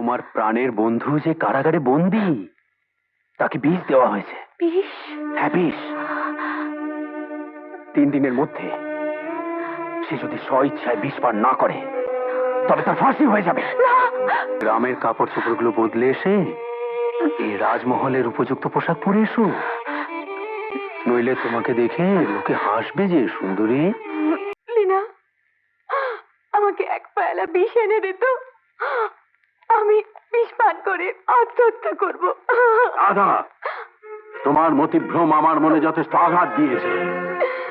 তোমার প্রাণের বন্ধু যে কারাগারে বন্দী, তাকে বিষ দেওয়া হয়েছে। বিষ? হ্যাঁ, বিষ। 3 দিনের মধ্যে সে যদি স্বইচ্ছায় বিষ পান না করে তবে তার ফাঁসি হয়ে যাবে। গ্রামের কাপড় চোপড়গুলো বদলে এসে এই রাজমহলের উপযুক্ত পোশাক পরে এসো, নইলে তোমাকে দেখে লোকে হাসবে যে সুন্দরী। লীনা, আমাকে এক পেয়ালা বিষ এনে দিত, আমি বিষ পান করে আত্মহত্যা করব। রাধা, তোমার মতিভ্রম আমার মনে যথেষ্ট আঘাত দিয়েছে।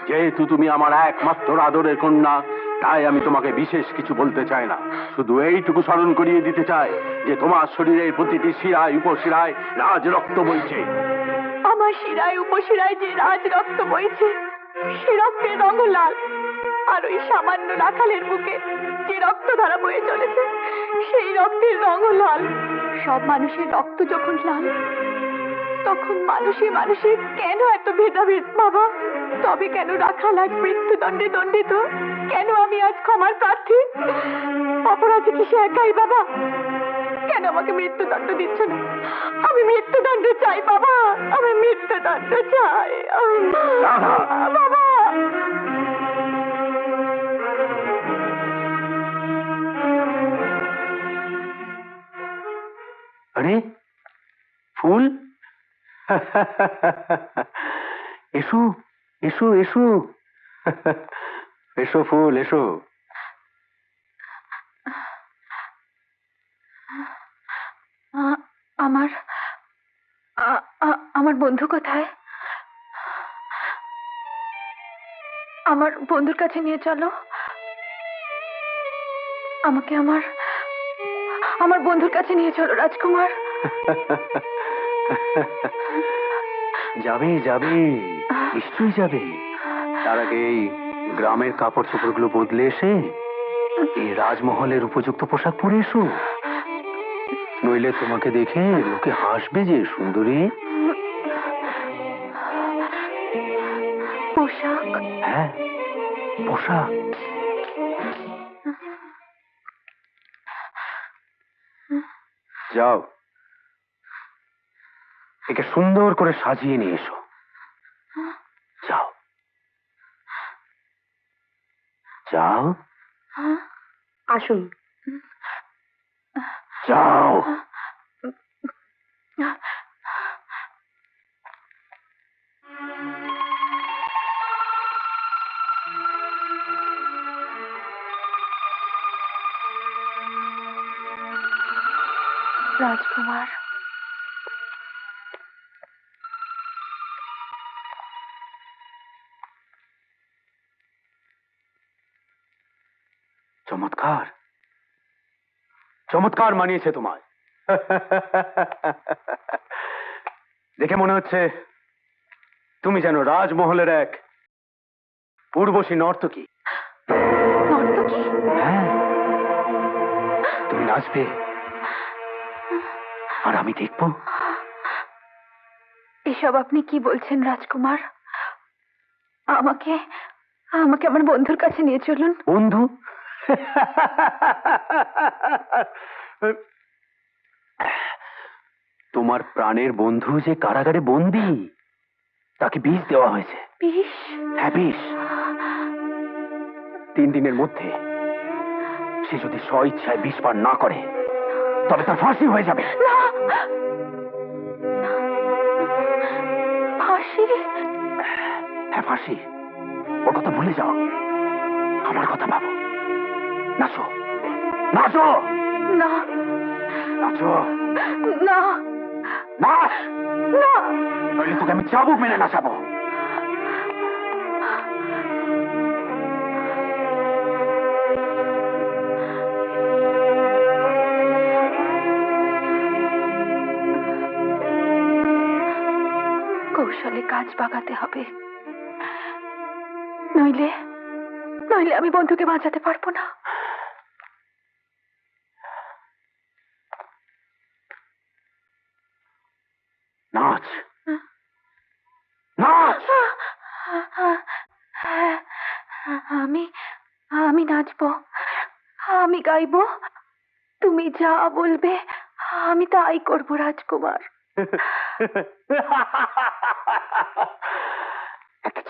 যেহেতু তুমি আমার একমাত্র আদরের কন্যা, তাই আমি তোমাকে বিশেষ কিছু বলতে চাই না। শুধু এইটুকু স্মরণ করিয়ে দিতে চাই যে তোমার শরীরের প্রতিটি শিরায় উপশিরায় রাজ রক্ত বইছে। আমার শিরায় উপশিরায় যে রাজ রক্ত বইছে, সে রক্তের রঙ লাল। আর ওই সামান্য রাখালের বুকে যে রক্ত ধারা বয়ে চলেছে, সেই রক্তের রঙও লাল। সব মানুষের রক্ত যখন লাল, তখন মানুষে মানুষে কেন এত ভেদাভেদ বাবা? তবে কেন রাখাল আজ মৃত্যুদণ্ডে দণ্ডিত? কেন আমি আজ ক্ষমার প্রার্থী? অপরাধী কি সে একাই বাবা? কেন আমাকে মৃত্যুদণ্ড দিচ্ছ না? আমি মৃত্যুদণ্ড চাই বাবা, আমি মৃত্যুদণ্ড চাই বাবা। আরে ফুল, এসো এসো এসো, এসো ফুল এসো। আমার আমার বন্ধু কোথায়? আমার বন্ধুর কাছে নিয়ে চলো আমাকে। আমার আমার বন্ধুর কাছে নিয়ে চলো রাজকুমার। যাবে যাবে, নিশ্চয়ই যাবে। তার আগে এই গ্রামের কাপড় চোপড়গুলো বদলে এসে এই রাজমহলের উপযুক্ত পোশাক পরে এসো, নইলে তোমাকে দেখে লোকে হাসবে যে সুন্দরী। পোশাক? হ্যাঁ, পোশাক। যাও, একে সুন্দর করে সাজিয়ে নিয়ে এসো। যাও যাও, আসুন। যাও। রাজকুমার, চমৎকার, চমৎকার মানিয়েছে তোমায়। দেখে মনে হচ্ছে তুমি যেন রাজমহলের এক পূর্বশী নর্তকী। নর্তকী? হ্যাঁ, তুমি নাচবে আর আমি দেখব। এসব আপনি কি বলছেন রাজকুমার? আমাকে আমাকে আমার বন্ধুর কাছে নিয়ে চলুন। বন্ধু? তোমার প্রাণের বন্ধু যে কারাগারে বন্দী, তাকে বিষ দেওয়া হয়েছে। বিষ? হ্যাঁ, বিষ। 3 দিনের মধ্যে সে যদি স্বইচ্ছায় বিষ পান না করে তবে তার ফাঁসি হয়ে যাবে। না, ফাঁসি? হ্যাঁ, ফাঁসি। ওর কথা ভুলে যাও, আমার কথা ভাবো। নাচো নাচো না, নাচো, না, নাচ, না। নইলে তোকে আমি চাবুক মেরে নাচাবো। কৌশলে কাজ বাগাতে হবে, নইলে নইলে আমি বন্ধুকে বাঁচাতে পারবো না। নাচ, নাচ। আমি আমি নাচবো, আমি গাইবো, তুমি যা বলবে আমি তাই করব রাজকুমার। একটা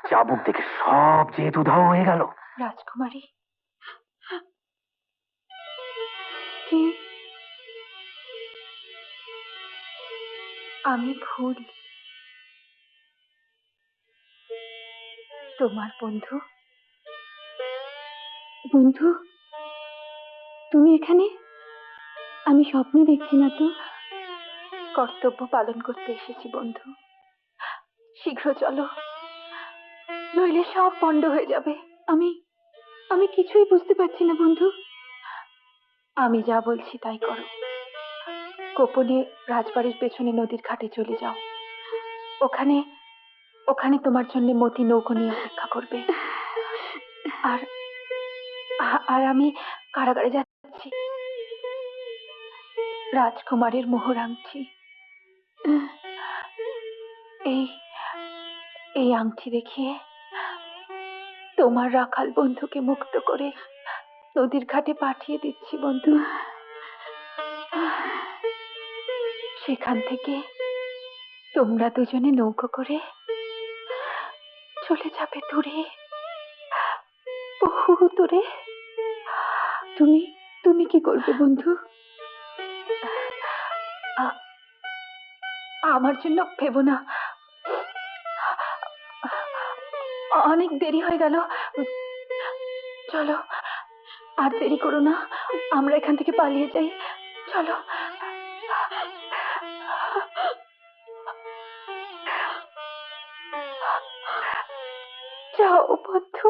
চাবুক দেখে সব যেহেতু উধাও হয়ে গেল। রাজকুমারী, কি? আমি ভুল, তোমার বন্ধু। বন্ধু, তুমি এখানে? আমি স্বপ্ন দেখছি না তো? কর্তব্য পালন করতে এসেছি বন্ধু। শীঘ্র চলো, নইলে সব পণ্ড হয়ে যাবে। আমি আমি কিছুই বুঝতে পারছি না বন্ধু। আমি যা বলছি তাই করো। গোপনে রাজবাড়ির পেছনে নদীর ঘাটে চলে যাও। ওখানে ওখানে তোমার জন্য মতি নৌকো নিয়ে অপেক্ষা করবে। আর আর আমি কারাগারে যাচ্ছি। রাজকুমারের মোহর আংটি, এই এই আংটি দেখিয়ে তোমার রাখাল বন্ধুকে মুক্ত করে নদীর ঘাটে পাঠিয়ে দিচ্ছি বন্ধু। সেখান থেকে তোমরা দুজনে নৌকো করে চলে যাবে দূরে, বহু দূরে। তুমি তুমি কি করবে বন্ধু? আমার জন্য ভেবো না, অনেক দেরি হয়ে গেল। চলো, আর দেরি করো না, আমরা এখান থেকে পালিয়ে যাই। চলো। যাও বন্ধু।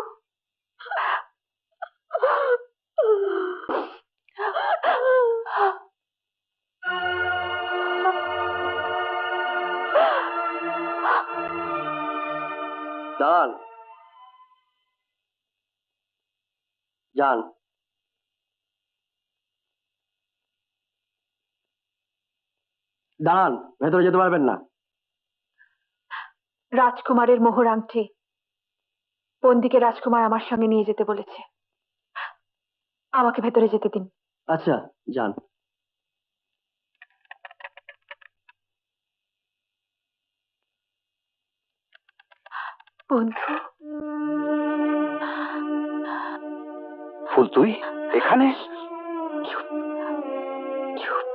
দান, যান। দাঁড়ান, ভেতরে যেতে পারবেন না। রাজকুমারের মোহর আংটি বন্দিকে রাজকুমার আমার সঙ্গে নিয়ে যেতে বলেছে। আমাকে ভেতরে যেতে দিন। আচ্ছা, যান। বন্ধু, ফুল, তুই এখানে? চুপ চুপ,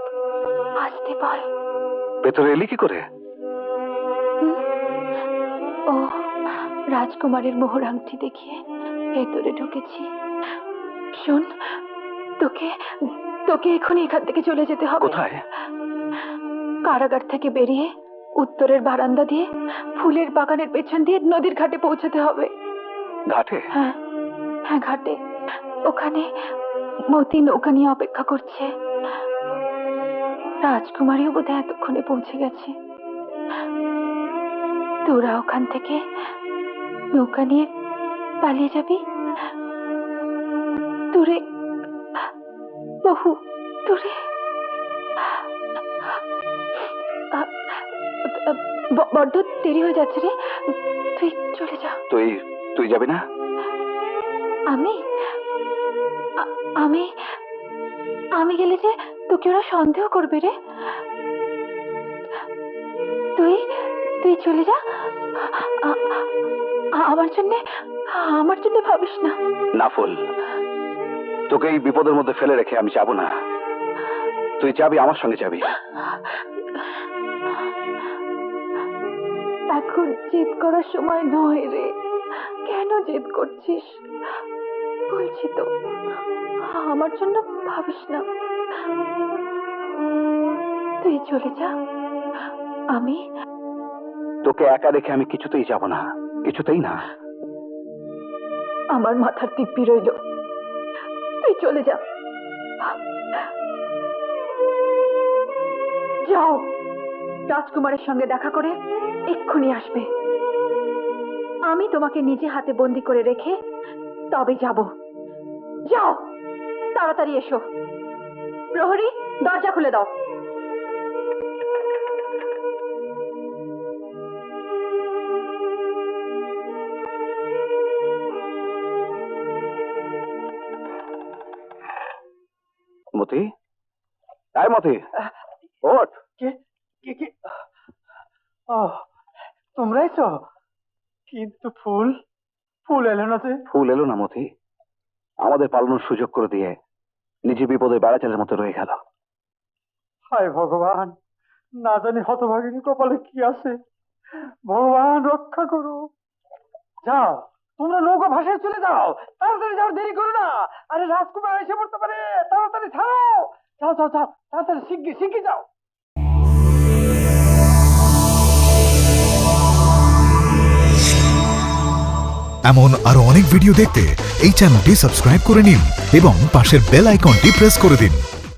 আসতে বল। ভেতরে এলি কি করে? ও, রাজকুমারের মোহর আংটি দেখিয়ে ভেতরে ঢুকেছি। শোন, তোকে তোকে এখনই এখান থেকে চলে যেতে হবে। কোথায়? কারাগার থেকে বেরিয়ে উত্তরের বারান্দা দিয়ে ফুলের বাগানের পেছন দিয়ে নদীর ঘাটে পৌঁছাতে হবে। ঘাটে? হ্যাঁ হ্যাঁ, ঘাটে। ওখানে মতি নৌকা নিয়ে অপেক্ষা করছে। রাজকুমারীও বোধহয় এতক্ষণে পৌঁছে গেছে। তোরা ওখান থেকে নৌকা নিয়ে পালিয়ে যাবি দূরে, বহু দূরে। বড্ড দেরি হয়ে যাচ্ছে রে, তুই চলে যা। তুই তুই যাবি না? আমি আমি আমি গেলে যে তোকে ওরা সন্দেহ করবে রে। তুই তুই চলে যা। আমার জন্য ভাবিস না। না ফুল, তোকে এই বিপদের মধ্যে ফেলে রেখে আমি যাব না। তুই যাবি, আমার সঙ্গে যাবি। এখন জেদ করার সময় নয় রে। কেন জেদ করছিস? বলছি তো, আমার জন্য ভাবিস না। তুই চলে যা। আমি তোকে একা রেখে আমি কিছুতেই যাব না, কিছুতেই না। আমার মাথার দিব্যি রইল, তুই চলে যা। যাও, রাজকুমারের সঙ্গে দেখা করে এক্ষুনি আসবে। আমি তোমাকে নিজে হাতে বন্দি করে রেখে তবে যাব। যাও, তাড়াতাড়ি এসো। প্রহরী, দরজা খুলে দাও। মতি, আয় মতি, ওঠ। কে কে কে ও তোমরাই তো, কিন্তু ফুল ফুল এলো না যে। ফুল এলো না মতি, আমাদের পালানোর সুযোগ করে দিয়ে নিজে বিপদে বেড়াচালের মতো রয়ে গেল। হায় ভগবান, না জানি হতভাগিনী কপালে কি আছে, ভগবান রক্ষা করো। যাও, তোমরা নৌকা ভাসায় চলে যাও, তাড়াতাড়ি যাও, দেরি করো না। আরে রাজকুমার এসে পড়তে পারে, তাড়াতাড়ি ছাড়ো। যাও যাও যাও, তাড়াতাড়ি শিগগির শিগগির যাও। এমন আরো অনেক ভিডিও দেখতে এই চ্যানেলটি সাবস্ক্রাইব করে নিন এবং পাশের বেল আইকনটি প্রেস করে দিন।